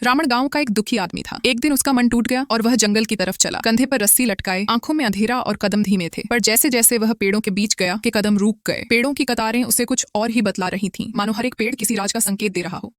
रावण गांव का एक दुखी आदमी था। एक दिन उसका मन टूट गया और वह जंगल की तरफ चला। कंधे पर रस्सी लटकाए, आंखों में अंधेरा और कदम धीमे थे। पर जैसे जैसे वह पेड़ों के बीच गया के कदम रुक गए। पेड़ों की कतारें उसे कुछ और ही बतला रही थीं, मानो हर एक पेड़ किसी राज का संकेत दे रहा हो।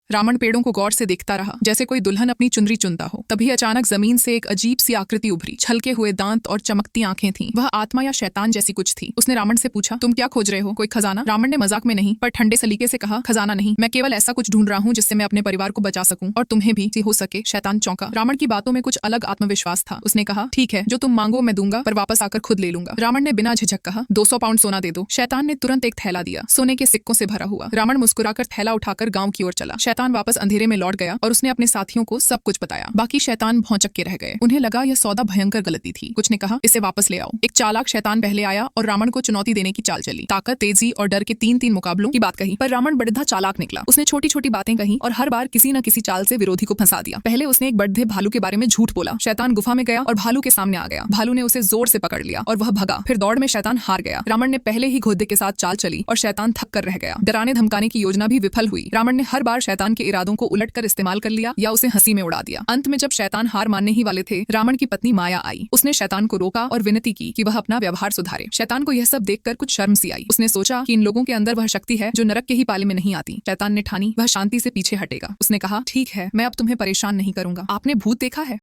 रावण पेड़ों को गौर से देखता रहा, जैसे कोई दुल्हन अपनी चुनरी चुनता हो। तभी अचानक जमीन से एक अजीब सी आकृति उभरी। छलके हुए दांत और चमकती आंखें थीं। वह आत्मा या शैतान जैसी कुछ थी। उसने रावण से पूछा, तुम क्या खोज रहे हो? कोई खजाना? रावण ने मजाक में नहीं पर ठंडे सलीके से कहा, खजाना नहीं, मैं केवल ऐसा कुछ ढूंढ रहा हूँ जिससे मैं अपने परिवार को बचा सकूं और तुम्हें भी हो सके। शैतान चौंका। रावण की बातों में कुछ अलग आत्मविश्वास था। उसने कहा, ठीक है, जो तुम मांगो मैं दूंगा, पर वापस आकर खुद ले लूंगा। रावण ने बिना झिझक कहा, 200 पाउंड सोना दे दो। शैतान ने तुरंत एक थैला दिया, सोने के सिक्कों से भरा हुआ। रावण मुस्कुराकर थैला उठाकर गांव की ओर चला। शैतान वापस अंधेरे में लौट गया और उसने अपने साथियों को सब कुछ बताया। बाकी शैतान भौंचक के रह गए। उन्हें लगा यह सौदा भयंकर गलती थी। कुछ ने कहा, इसे वापस ले आओ। एक चालाक शैतान पहले आया और रावण को चुनौती देने की चाल चली। ताकत, तेजी और डर के 3-3 मुकाबलों की बात कही, पर रावण बड़ा चालाक निकला। उसने छोटी छोटी बातें कही और हर बार किसी न किसी चाल से विरोधी को फंसा दिया। पहले उसने एक बढ़ते भालू के बारे में झूठ बोला। शैतान गुफा में गया और भालू के सामने आ गया। भालू ने उसे जोर से पकड़ लिया और वह भगा। फिर दौड़ में शैतान हार गया। रावण ने पहले ही घोड़े के साथ चाल चली और शैतान थक कर रह गया। डराने धमकाने की योजना भी विफल हुई। रावण ने हर बार शैतान के इरादों को उलटकर इस्तेमाल कर लिया या उसे हंसी में उड़ा दिया। अंत में जब शैतान हार मानने ही वाले थे, रावण की पत्नी माया आई। उसने शैतान को रोका और विनती की कि वह अपना व्यवहार सुधारे। शैतान को यह सब देखकर कुछ शर्म सी आई। उसने सोचा कि इन लोगों के अंदर वह शक्ति है जो नरक के ही पाले में नहीं आती। शैतान ने ठानी वह शांति से पीछे हटेगा। उसने कहा, ठीक है, मैं अब तुम्हें परेशान नहीं करूंगा। आपने भूत देखा है?